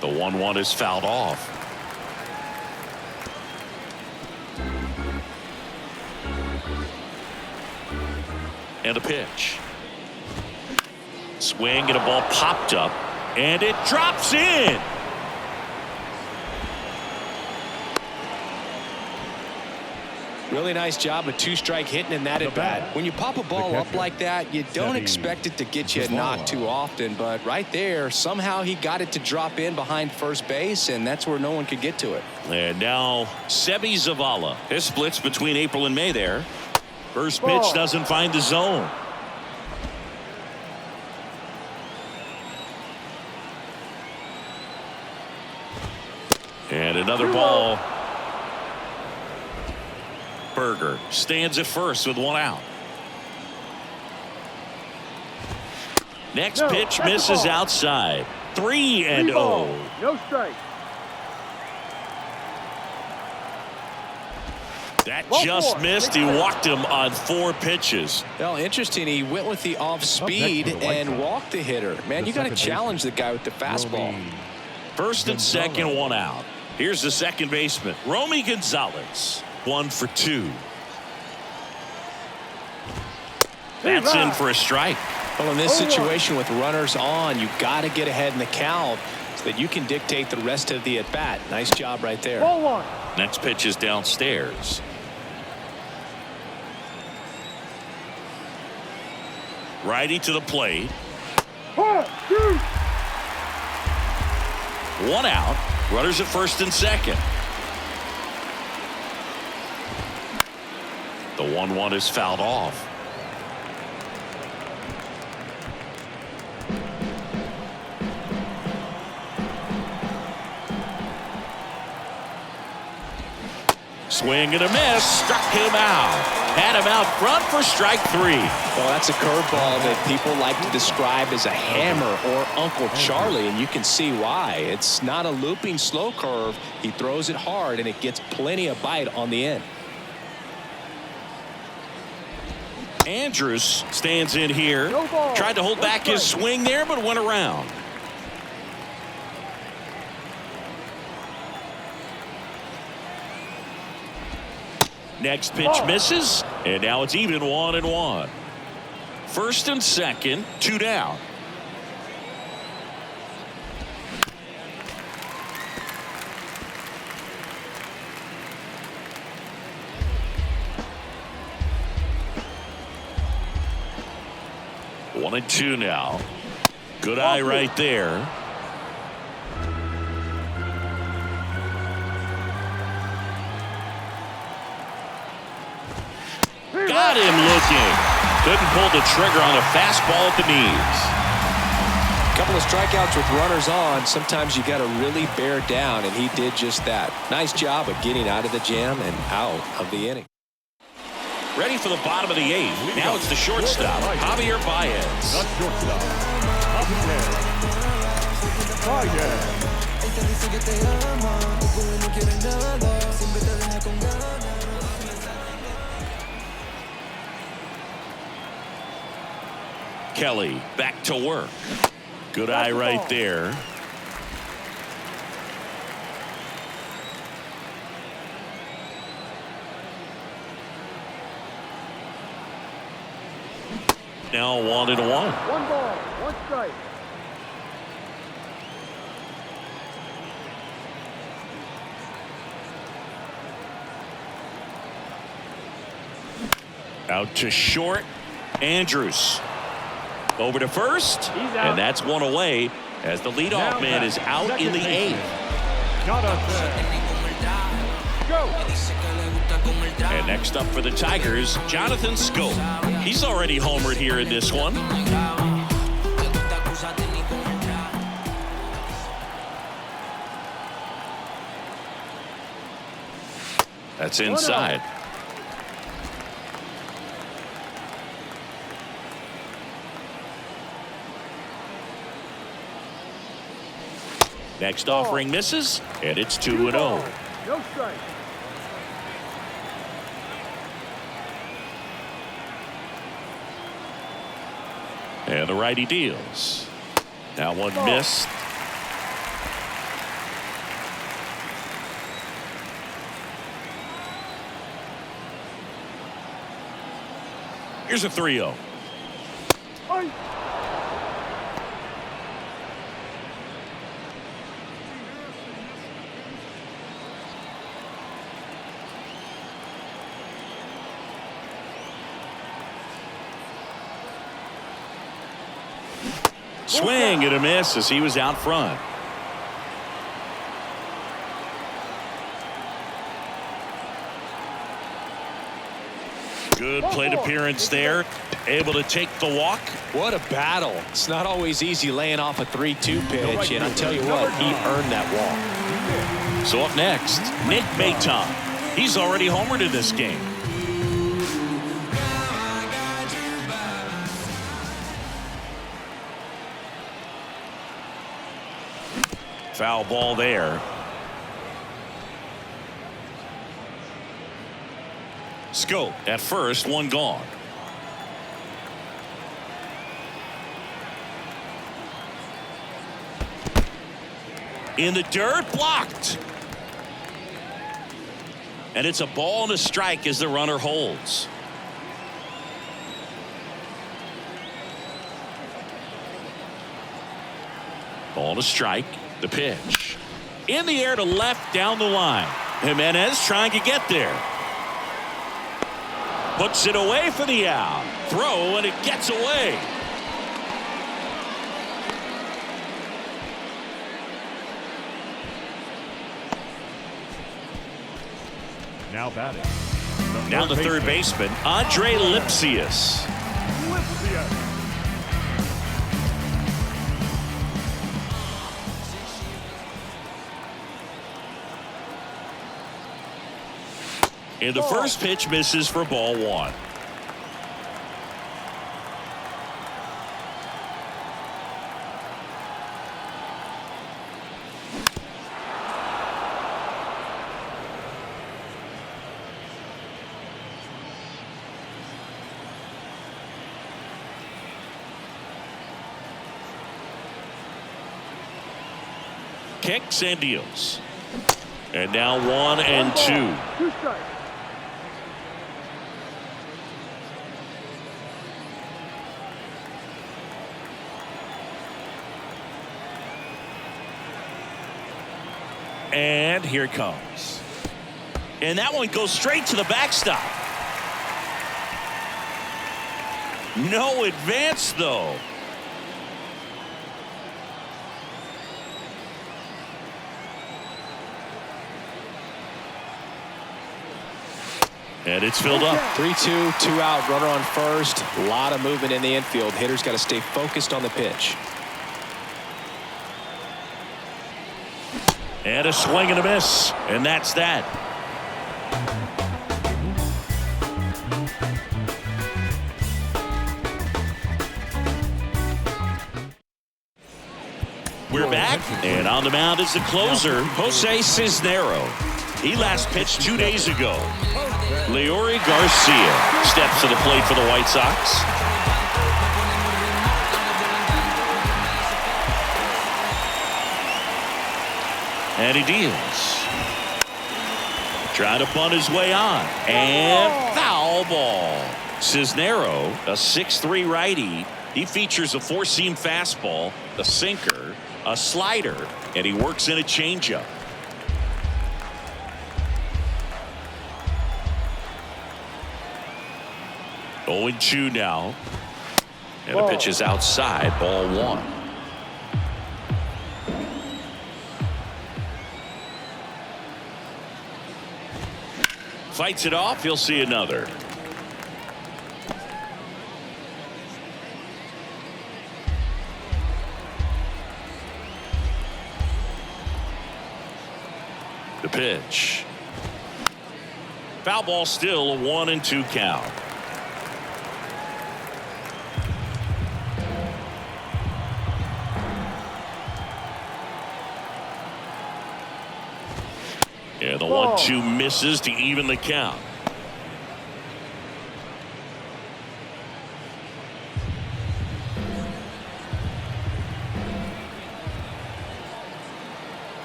The 1-1 is fouled off. And a pitch. Swing, and a ball popped up, and it drops in. Really nice job of 2-strike hitting in that at bat. When you pop a ball up like that, you don't expect it to get you a knock too often, but right there, somehow he got it to drop in behind first base, and that's where no one could get to it. And now Sebi Zavala. His splits between April and May there. First pitch doesn't find the zone. And another ball. Berger stands at first with 1 out. Next pitch misses outside. 3-0. No strike. That just missed. He walked him on 4 pitches. Well, interesting. He went with the off speed and walked the hitter. Man, you got to challenge the guy with the fastball. First and second, 1 out. Here's the second baseman, Romy Gonzalez. 1 for 2. That's in for a strike. Well, in this situation with runners on, you got to get ahead in the count so that you can dictate the rest of the at bat. Nice job right there. Ball 1. Next pitch is downstairs. Righty to the plate. 1, 2. 1 out. Runners at first and second. The 1-1 is fouled off. Swing and a miss. Struck him out. Had him out front for strike 3. Well, that's a curveball that people like to describe as a hammer or Uncle Charlie, and you can see why. It's not a looping slow curve. He throws it hard, and it gets plenty of bite on the end. Andrus stands in here. No ball. Tried to hold One back his strike. swing there, but went around. Next pitch misses, and now it's even 1-1. First and second, 2 down. One and 2 now. Good eye right there. Got him looking. Couldn't pull the trigger on a fastball at the knees. A couple of strikeouts with runners on. Sometimes you got to really bear down, and he did just that. Nice job of getting out of the jam and out of the inning. Ready for the bottom of the 8th. Now it's the shortstop, Javier Baez. The shortstop, Javier Baez. Kelly back to work. Good eye right there. Now 1-1. 1 ball, 1 strike. Out to short. Andrus over to first, and that's one away as the leadoff man is out in the 8th. And next up for the Tigers, Jonathan Scope. He's already homered here in this one. That's inside. Next offering misses, and it's 2-0. No strike. And the righty deals. That one missed. Here's a 3-0. Swing and a miss as he was out front. Good plate appearance there. Able to take the walk. What a battle. It's not always easy laying off a 3-2 pitch, and I'll tell you what, he earned that walk. So up next, Nick Maton. He's already homered in this game. Foul ball there. Scope at first, one gone. In the dirt, blocked. And it's a ball and a strike as the runner holds. Ball and a strike. The pitch. In the air to left down the line. Jimenez trying to get there. Puts it away for the out. Throw, and it gets away. Now batting. Now the third baseman, Andre Lipsius. And the first pitch misses for ball one. Kicks and deals. And now 1-2. 2 strikes. And here it comes. And that one goes straight to the backstop. No advance, though. And it's filled up. 3-2, 2 out, runner on first. A lot of movement in the infield. Hitter's got to stay focused on the pitch. And a swing and a miss. And that's that. We're back. And on the mound is the closer, Jose Cisnero. He last pitched 2 days ago. Leori Garcia steps to the plate for the White Sox. And he deals. Trying to bunt his way on. And foul ball. Cisnero, a 6'3" righty. He features a 4-seam fastball, a sinker, a slider, and he works in a changeup. Oh, 0-2 now. And the pitch is outside, ball one. Fights it off, he'll see another. The pitch. Foul ball, still a 1-2 count. Yeah, the 1-2 misses to even the count.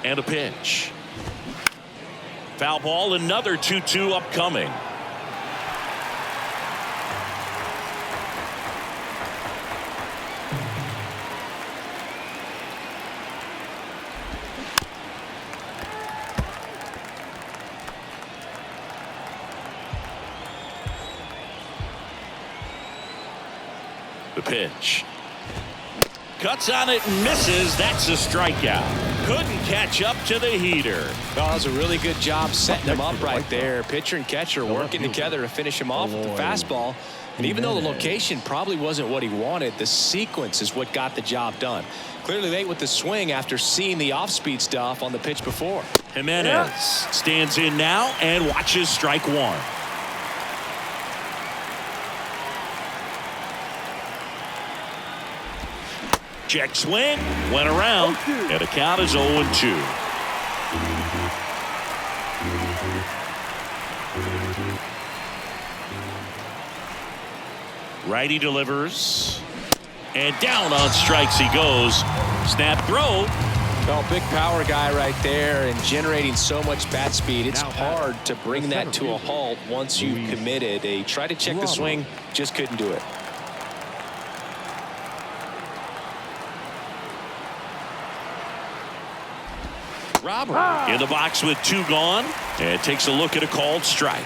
And a pitch. Foul ball, another 2-2 upcoming. The pitch. Cuts on it and misses. That's a strikeout. Couldn't catch up to the heater. Well, that was a really good job setting him up right there. Pitcher and catcher working together to finish him off with the fastball. And even though the location probably wasn't what he wanted, the sequence is what got the job done. Clearly late with the swing after seeing the off-speed stuff on the pitch before. Jimenez stands in now and watches strike one. Check swing, went around, and the count is 0-2. Righty delivers, and down on strikes he goes. Snap throw. Well, big power guy right there and generating so much bat speed. It's hard to bring that to a halt once you've committed. They tried to check the swing, just couldn't do it. Robert in the box with 2 gone, and takes a look at a called strike.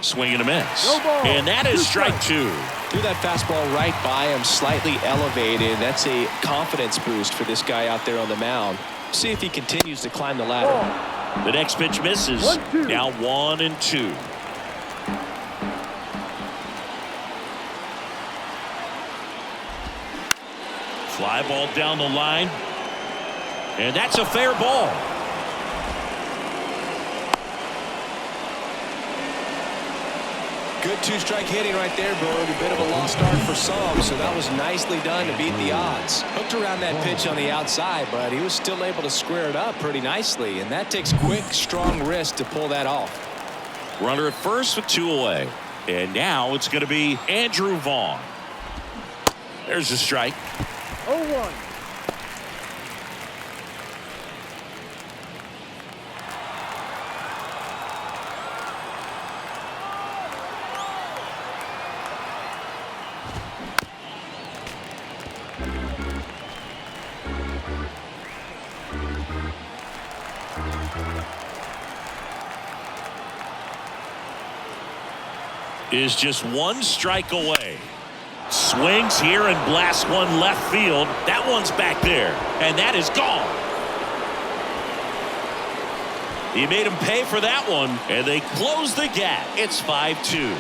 Swing and a miss. And that is strike 2. Threw that fastball right by him, slightly elevated. That's a confidence boost for this guy out there on the mound. See if he continues to climb the ladder. The next pitch misses. Now 1-2. Fly ball down the line. And that's a fair ball. Good two-strike hitting right there, Bird. A bit of a lost start for some, so that was nicely done to beat the odds. Hooked around that pitch on the outside, but he was still able to square it up pretty nicely, and that takes quick, strong wrist to pull that off. Runner at first with 2 away. And now it's going to be Andrew Vaughn. There's a strike. 0-1. Is just 1 strike away. Swings here and blasts one left field. That one's back there, and that is gone. He made him pay for that one, and they close the gap. It's 5-2.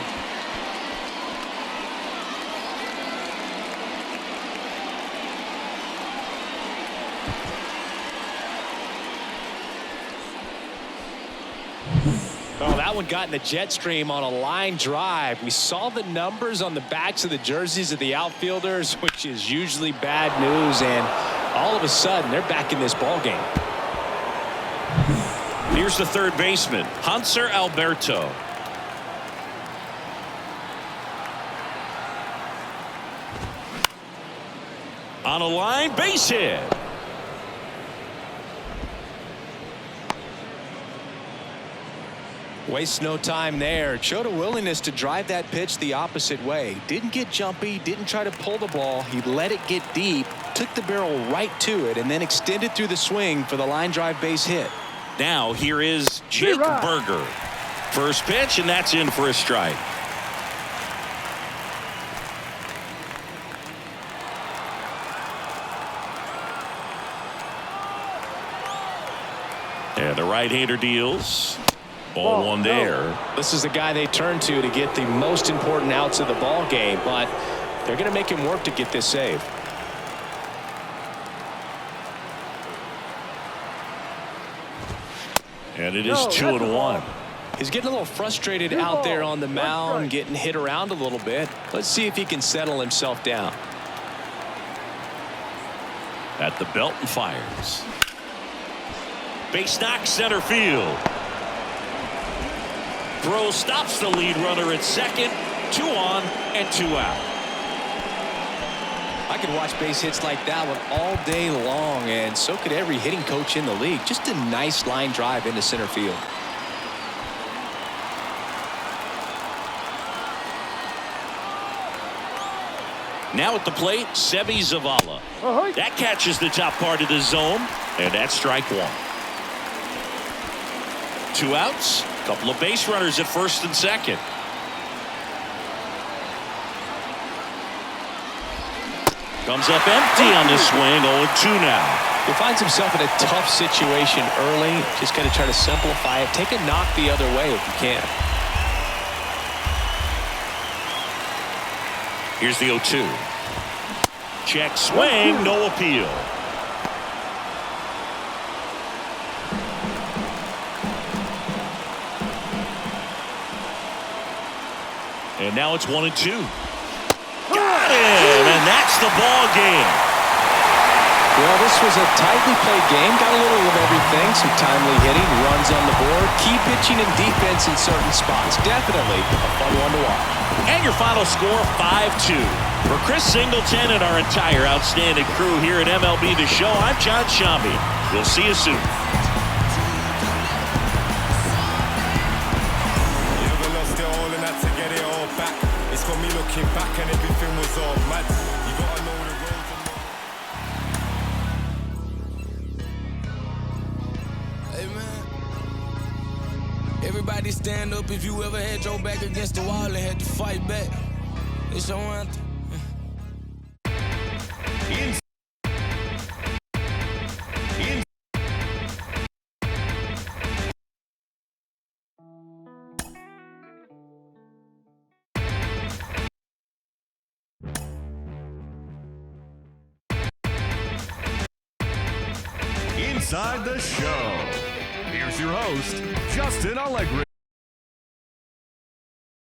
Oh, that one got in the jet stream on a line drive. We saw the numbers on the backs of the jerseys of the outfielders, which is usually bad news, and all of a sudden they're back in this ball game. Here's the third baseman, Hanser Alberto. On a line, base hit. Wastes no time there. Showed a willingness to drive that pitch the opposite way. Didn't get jumpy, didn't try to pull the ball. He let it get deep, took the barrel right to it, and then extended through the swing for the line drive base hit. Now here is Jake Berger. First pitch, and that's in for a strike. And the right-hander deals. Ball one there. This is the guy they turn to get the most important outs of the ball game, but they're going to make him work to get this save. And it is 2-1. He's getting a little frustrated out there on the mound, getting hit around a little bit. Let's see if he can settle himself down. At the belt and fires. Base knock center field. Throw stops the lead runner at second. 2 on and 2 out. I could watch base hits like that one all day long, and so could every hitting coach in the league. Just a nice line drive into center field. Now at the plate, Seby Zavala. That catches the top part of the zone, and that's strike 1. 2 outs. Couple of base runners at first and second. Comes up empty on the swing. 0-2 now. He finds himself in a tough situation early. Just got to try to simplify it. Take a knock the other way if you can. Here's the 0-2. Check swing. No appeal. And now it's 1-2. Got him, and that's the ball game. Well, this was a tightly played game. Got a little of everything. Some timely hitting, runs on the board, key pitching and defense in certain spots. Definitely a fun one to watch. And your final score, 5-2. For Chris Singleton and our entire outstanding crew here at MLB The Show, I'm John Shambi. We'll see you soon. Got me looking back and everything was all mad. You gotta know the roads. Hey man, everybody stand up if you ever had your back against the wall and had to fight back. It's your anthem. Inside the Show. Here's your host, Justin Allegri.